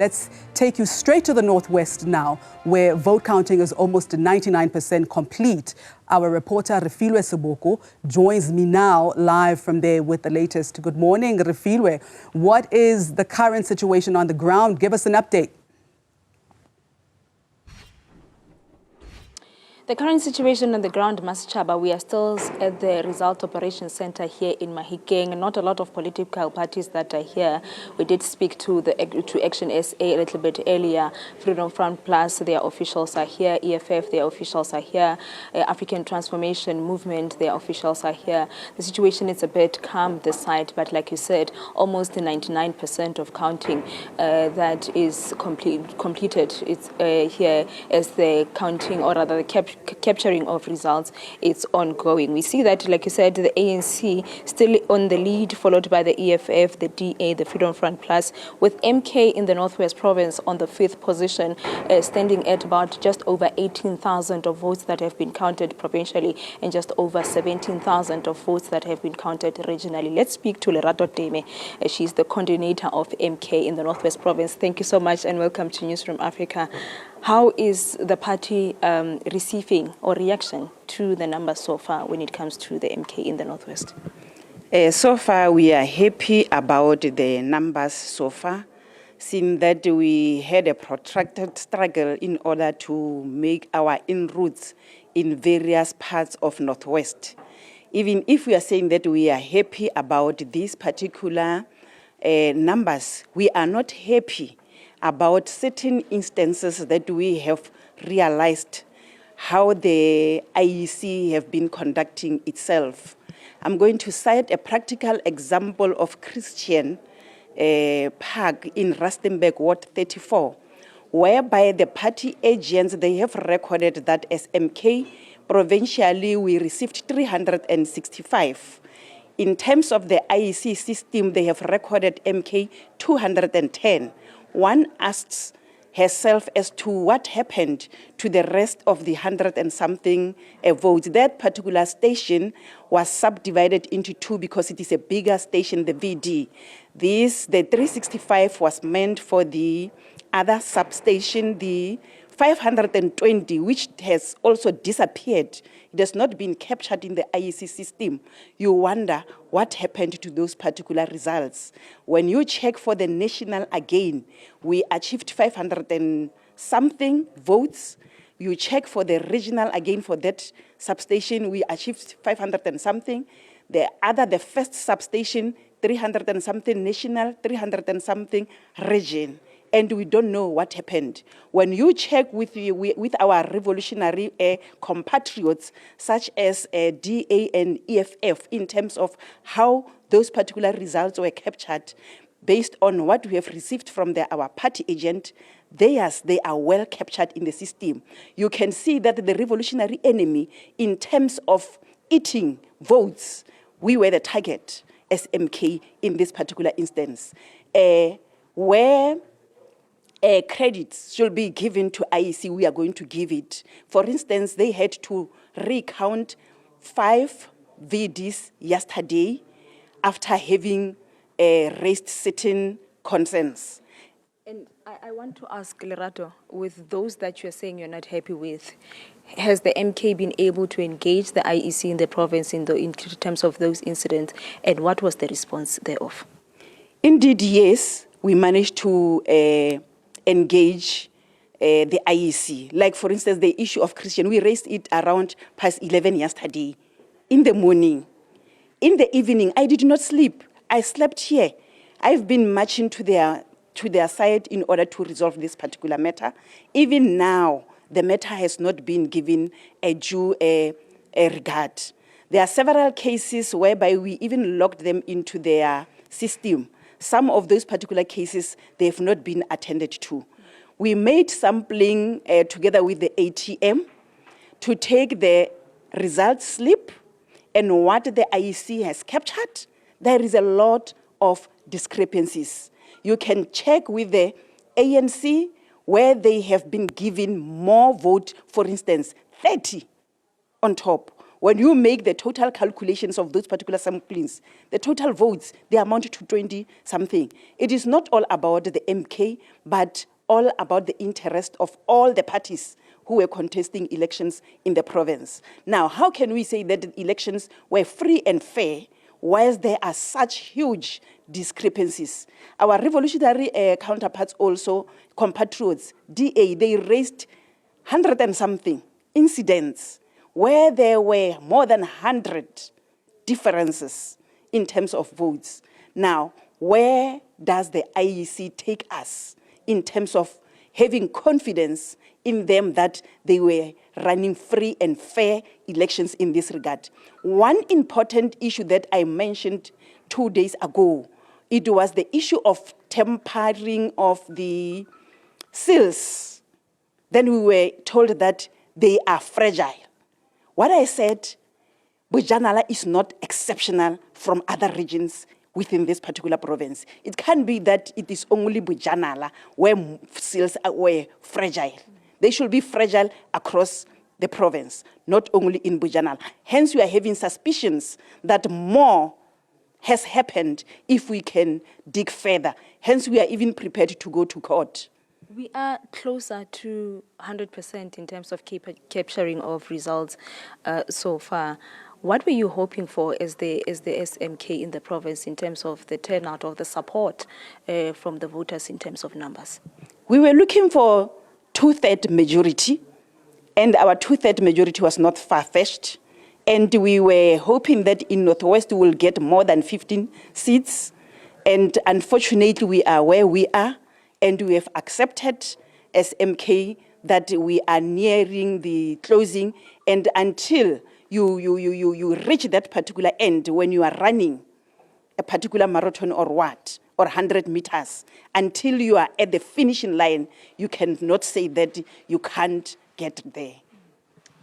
Let's take you straight to the northwest now, where vote counting is almost 99% complete. Our reporter Refiloe Seboko joins me now live from there with the latest. Good morning, Refiloe. What is the current situation on the ground? Give us an update. The current situation on the ground, Masichaba, we are still at the Result Operations Center here in Mahikeng. Not a lot of political parties that are here. We did speak to Action SA a little bit earlier. Freedom Front Plus, their officials are here. EFF, their officials are here. African Transformation Movement, their officials are here. The situation is a bit calm this side, but like you said, almost 99% of counting that is completed. It's here as the counting, or rather the capturing of results, it's ongoing. We see that, like you said, the ANC still on the lead, followed by the EFF, the DA, the Freedom Front Plus, with MK in the Northwest Province on the 5th position, standing at about just over 18,000 of votes that have been counted provincially and just over 17,000 of votes that have been counted regionally. Let's speak to Lerato Teme. She's the coordinator of MK in the Northwest Province. Thank you so much and welcome to Newzroom Afrika. How is the party receiving or reaction to the numbers so far when it comes to the MK in the Northwest? So far, we are happy about the numbers so far, seeing that we had a protracted struggle in order to make our inroads in various parts of Northwest. Even if we are saying that we are happy about these particular numbers, we are not happy about certain instances that we have realized how the IEC have been conducting itself. I'm going to cite a practical example of Christian Park in Rustenburg, Ward 34, whereby the party agents, they have recorded that as MK, provincially we received 365. In terms of the IEC system, they have recorded MK 210. One asks herself as to what happened to the rest of the 100 and something votes. That particular station was subdivided into two because it is a bigger station, the VD. The 365 was meant for the other substation, the 520, which has also disappeared. It has not been captured in the IEC system. You wonder what happened to those particular results. When you check for the national again, we achieved 500 and something votes. You check for the regional again for that substation, we achieved 500 and something. The first substation, 300 and something national, 300 and something region. And we don't know what happened. When you check with our revolutionary compatriots, such as DA and EFF, in terms of how those particular results were captured, based on what we have received from our party agent, they are well captured in the system. You can see that the revolutionary enemy, in terms of eating votes, we were the target as MK in this particular instance. Where credits should be given to IEC, we are going to give it. For instance, they had to recount 5 VDs yesterday after having raised certain concerns. And I want to ask, Lerato, with those that you're saying you're not happy with, has the MK been able to engage the IEC in the province in terms of those incidents, and what was the response thereof? Indeed, yes, we managed to engage the IEC. Like, for instance, the issue of Christian, we raised it around past 11 yesterday, in the morning. In the evening, I did not sleep. I slept here. I've been marching to their side in order to resolve this particular matter. Even now, the matter has not been given a due regard. There are several cases whereby we even locked them into their system. Some of those particular cases, they have not been attended to. We made sampling together with the ATM to take the result slip and what the IEC has captured. There is a lot of discrepancies. You can check with the ANC where they have been given more vote, for instance, 30 on top, when you make the total calculations of those particular samplings, the total votes, they amount to 20-something. It is not all about the MK, but all about the interest of all the parties who were contesting elections in the province. Now, how can we say that the elections were free and fair whilst there are such huge discrepancies? Our revolutionary counterparts also, compatriots, DA, they raised 100 and something incidents where there were more than 100 differences in terms of votes. Now, where does the IEC take us in terms of having confidence in them that they were running free and fair elections in this regard? One important issue that I mentioned 2 days ago, it was the issue of tampering of the seals. Then we were told that they are fragile. What I said, Bojanala is not exceptional from other regions within this particular province. It can't be that it is only Bojanala where seals were fragile. They should be fragile across the province, not only in Bojanala. Hence, we are having suspicions that more has happened if we can dig further. Hence, we are even prepared to go to court. We are closer to 100% in terms of capturing of results so far. What were you hoping for as the SMK in the province in terms of the turnout of the support from the voters in terms of numbers? We were looking for 2/3 majority, and our 2/3 majority was not far-fetched. And we were hoping that in Northwest we will get more than 15 seats. And unfortunately, we are where we are. And we have accepted as MK that we are nearing the closing. And until you reach that particular end, when you are running a particular marathon or what, or 100 meters, until you are at the finishing line, you cannot say that you can't get there.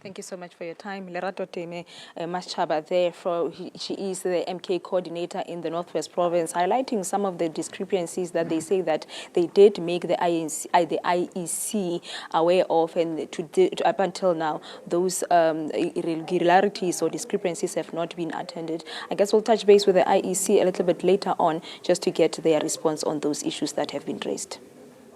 Thank you so much for your time. Lerato Teme Maschaba there, she is the MK coordinator in the Northwest Province, highlighting some of the discrepancies that they say that they did make the IEC aware of, and up until now, those irregularities or discrepancies have not been attended. I guess we'll touch base with the IEC a little bit later on just to get their response on those issues that have been raised.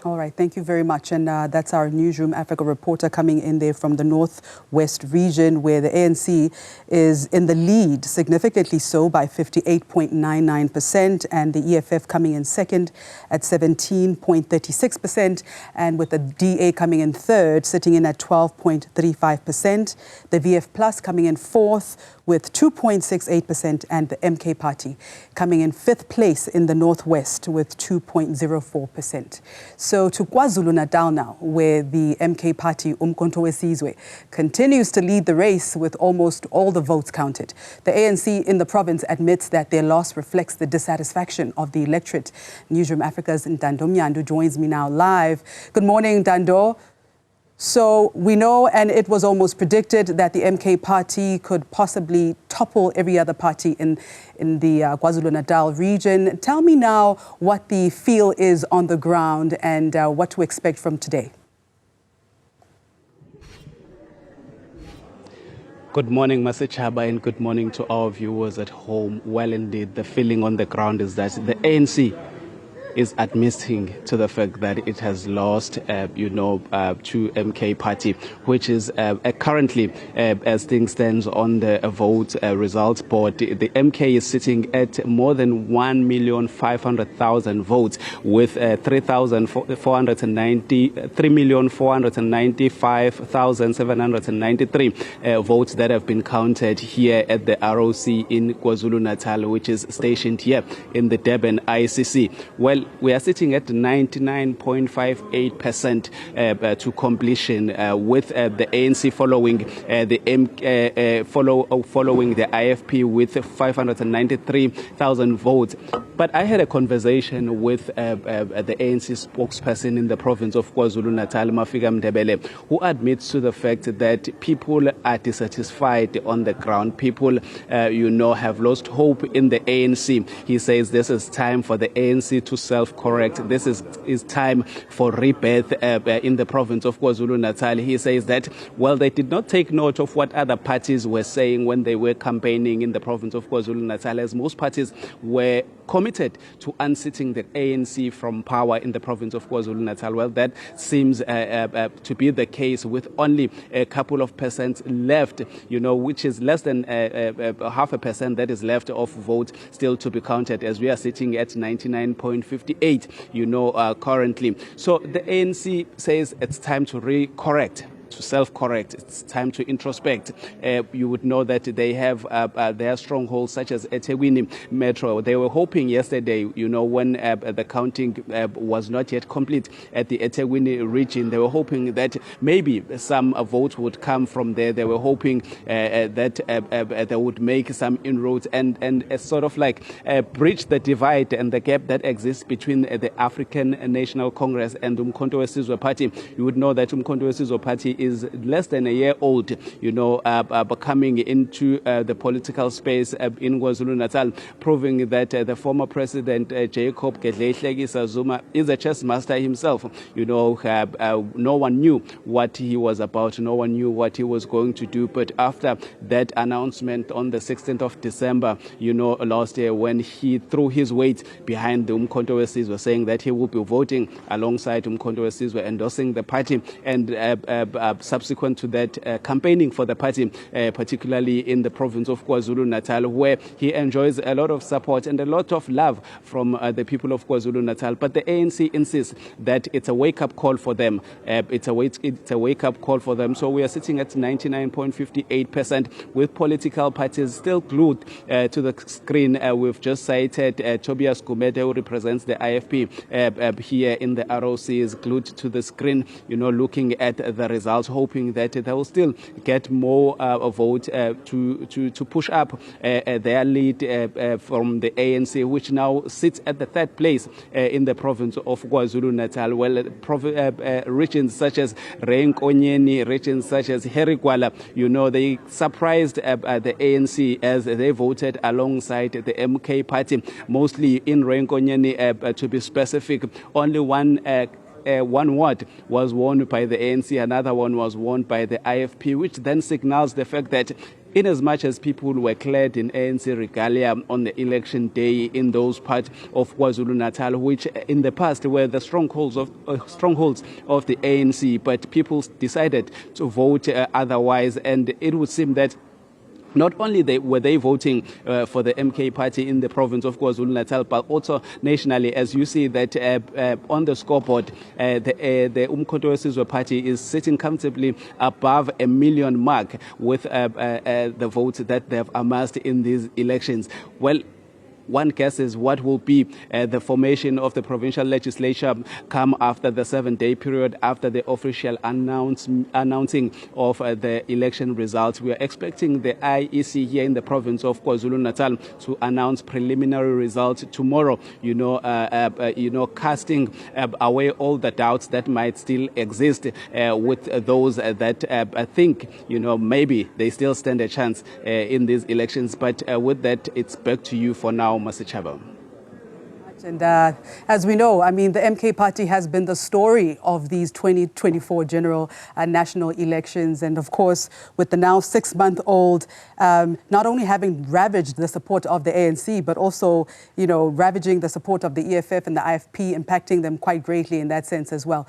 All right, thank you very much. And that's our Newzroom Afrika reporter coming in there from the Northwest region, where the ANC is in the lead, significantly so, by 58.99%, and the EFF coming in second at 17.36%, and with the DA coming in third, sitting in at 12.35%. The VF Plus coming in fourth with 2.68%, and the MK Party coming in fifth place in the Northwest with 2.04%. So to KwaZulu-Natal now, where the MK Party, uMkhonto weSizwe, continues to lead the race with almost all the votes counted. The ANC in the province admits that their loss reflects the dissatisfaction of the electorate. Newzroom Afrika's Ntando Mnyandu joins me now live. Good morning, Ntando. So we know, and it was almost predicted, that the MK Party could possibly topple every other party in the KwaZulu-Natal region. Tell me now what the feel is on the ground and what to expect from today. Good morning, Masichaba, and good morning to our viewers at home. Well, indeed, the feeling on the ground is that the ANC is admitting to the fact that it has lost, to MK Party, which is currently, as things stands on the vote results board, the MK is sitting at more than 1,500,000 votes, with 3,495,793 votes that have been counted here at the ROC in KwaZulu-Natal, which is stationed here in the Durban ICC. Well, we are sitting at 99.58% to completion, with the ANC following the following the IFP with 593,000 votes. But I had a conversation with the ANC spokesperson in the province of KwaZulu-Natal, Mafika Mdebele, who admits to the fact that people are dissatisfied on the ground. People, have lost hope in the ANC. He says this is time for the ANC to self-correct. This is time for rebirth in the province of KwaZulu-Natal. He says that, well, they did not take note of what other parties were saying when they were campaigning in the province of KwaZulu-Natal, as most parties were committed to unseating the ANC from power in the province of KwaZulu-Natal. Well, that seems to be the case, with only a couple of percent left, which is less than 0.5% that is left of vote still to be counted, as we are sitting at 99.58, currently. So the ANC says it's time to correct, to self-correct. It's time to introspect. You would know that they have their strongholds such as eThekwini Metro. They were hoping yesterday, when the counting was not yet complete at the eThekwini region, they were hoping that maybe some votes would come from there. They were hoping that they would make some inroads and sort of like bridge the divide and the gap that exists between the African National Congress and uMkhonto weSizwe Party. You would know that uMkhonto weSizwe Party is less than a year old, coming into the political space in KwaZulu-Natal, proving that the former president, Jacob Gedleyihlekisa Zuma, is a chess master himself. No one knew what he was about. No one knew what he was going to do. But after that announcement on the 16th of December, last year, when he threw his weight behind the uMkhonto weSizwe, saying that he will be voting alongside uMkhonto weSizwe, endorsing the party, and subsequent to that, campaigning for the party, particularly in the province of KwaZulu-Natal, where he enjoys a lot of support and a lot of love from the people of KwaZulu-Natal. But the ANC insists that it's a wake-up call for them. It's a wake-up call for them. So we are sitting at 99.58%, with political parties still glued to the screen. We've just cited Tobias Gumede, who represents the IFP here in the ROC, is glued to the screen, looking at the results, hoping that they will still get more vote to push up their lead from the ANC, which now sits at the third place in the province of KwaZulu-Natal. Well, regions such as Renkonyeni, regions such as Herigwala, they surprised the ANC as they voted alongside the MK party, mostly in Renkonyeni, to be specific. Only one ward was won by the ANC, another one was won by the IFP, which then signals the fact that in as much as people were clad in ANC regalia on the election day in those parts of KwaZulu-Natal, which in the past were the strongholds of the ANC, but people decided to vote otherwise, and it would seem that not only were they voting for the MK party in the province of KwaZulu-Natal, but also nationally, as you see that on the scoreboard, the uMkhonto weSizwe Party is sitting comfortably above 1 million mark with the votes that they have amassed in these elections. Well, one guesses what will be the formation of the provincial legislature come after the 7-day period after the official announcing of the election results. We are expecting the IEC here in the province of KwaZulu-Natal to announce preliminary results tomorrow, casting away all the doubts that might still exist with those that think, maybe they still stand a chance in these elections. But with that, it's back to you for now, Masichaba. And as we know, the MK party has been the story of these 2024 general and national elections. And of course, with the now 6-month-old not only having ravaged the support of the ANC, but also, ravaging the support of the EFF and the IFP, impacting them quite greatly in that sense as well.